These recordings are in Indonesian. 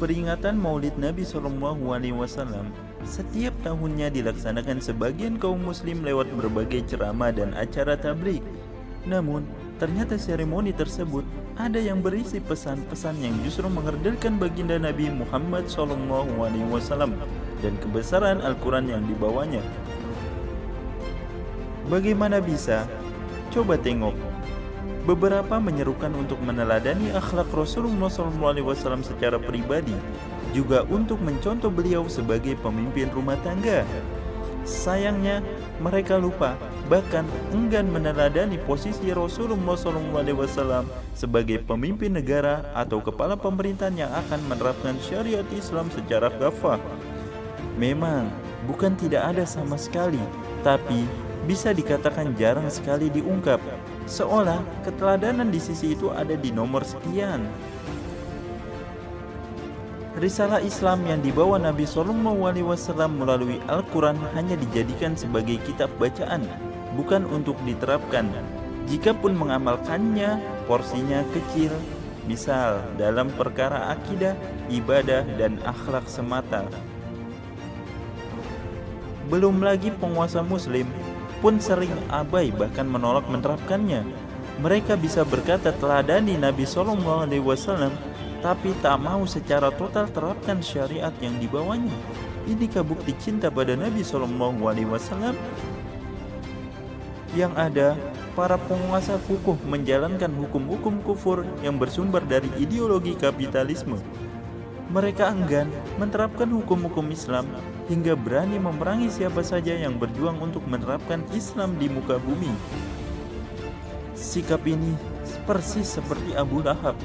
Peringatan Maulid Nabi SAW setiap tahunnya dilaksanakan sebagian kaum muslim lewat berbagai ceramah dan acara tabligh. Namun, ternyata seremoni tersebut ada yang berisi pesan-pesan yang justru mengerdilkan baginda Nabi Muhammad SAW dan kebesaran Al-Quran yang dibawanya. Bagaimana bisa? Coba tengok. Beberapa menyerukan untuk meneladani akhlak Rasulullah SAW secara pribadi, juga untuk mencontoh beliau sebagai pemimpin rumah tangga. Sayangnya, mereka lupa, bahkan enggan meneladani posisi Rasulullah SAW sebagai pemimpin negara atau kepala pemerintahan yang akan menerapkan syariat Islam secara kafah. Memang, bukan tidak ada sama sekali, tapi bisa dikatakan jarang sekali diungkap, seolah keteladanan di sisi itu ada di nomor sekian. Risalah Islam yang dibawa Nabi SAW melalui Al-Quran hanya dijadikan sebagai kitab bacaan, bukan untuk diterapkan. Jikapun mengamalkannya, porsinya kecil, misal dalam perkara akidah, ibadah, dan akhlak semata. Belum lagi penguasa muslim pun sering abai bahkan menolak menerapkannya. Mereka bisa berkata teladani Nabi SAW, tapi tak mau secara total terapkan syariat yang dibawanya. Inikah bukti cinta pada Nabi SAW? Yang ada, para penguasa kukuh menjalankan hukum-hukum kufur yang bersumber dari ideologi kapitalisme. Mereka enggan menerapkan hukum-hukum Islam hingga berani memerangi siapa saja yang berjuang untuk menerapkan Islam di muka bumi. Sikap ini persis seperti Abu Lahab.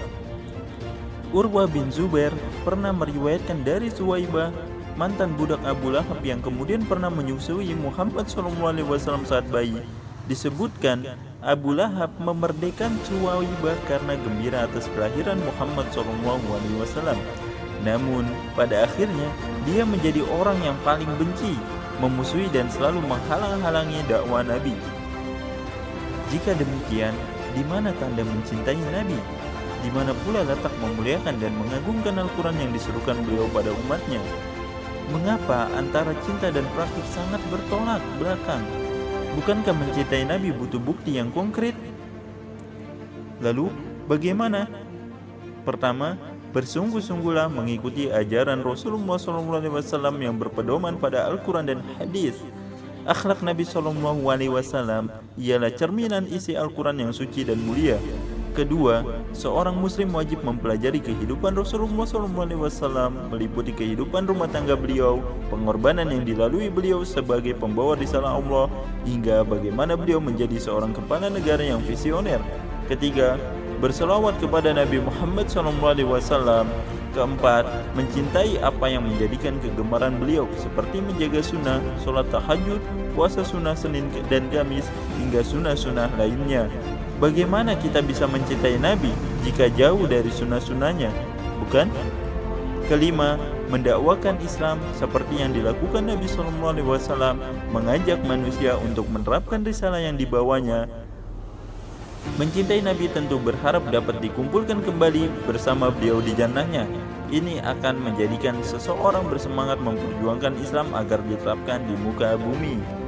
Urwah bin Zubair pernah meriwayatkan dari Suwaibah, mantan budak Abu Lahab yang kemudian pernah menyusui Muhammad SAW saat bayi. Disebutkan Abu Lahab memerdekakan Suwaibah karena gembira atas kelahiran Muhammad SAW. Namun, pada akhirnya, dia menjadi orang yang paling benci, memusuhi dan selalu menghalang-halangi dakwah Nabi. Jika demikian, di mana tanda mencintai Nabi? Di mana pula letak memuliakan dan mengagungkan Al-Quran yang diserukan beliau pada umatnya? Mengapa antara cinta dan praktik sangat bertolak belakang? Bukankah mencintai Nabi butuh bukti yang konkret? Lalu, bagaimana? Pertama, bersungguh-sungguhlah mengikuti ajaran Rasulullah SAW yang berpedoman pada Al-Quran dan hadis. Akhlak Nabi SAW ialah cerminan isi Al-Quran yang suci dan mulia. Kedua, seorang muslim wajib mempelajari kehidupan Rasulullah SAW, meliputi kehidupan rumah tangga beliau, pengorbanan yang dilalui beliau sebagai pembawa risalah Allah, hingga bagaimana beliau menjadi seorang kepala negara yang visioner. Ketiga, berselawat kepada Nabi Muhammad SAW. Keempat, mencintai apa yang menjadikan kegemaran beliau, seperti menjaga sunnah, sholat tahajud, puasa sunnah Senin dan Kamis, hingga sunnah-sunnah lainnya. Bagaimana kita bisa mencintai Nabi jika jauh dari sunnah-sunnahnya? Bukan? Kelima, mendakwakan Islam seperti yang dilakukan Nabi SAW, mengajak manusia untuk menerapkan risalah yang dibawanya. Mencintai Nabi tentu berharap dapat dikumpulkan kembali bersama beliau di jannahnya. Ini akan menjadikan seseorang bersemangat memperjuangkan Islam agar diterapkan di muka bumi.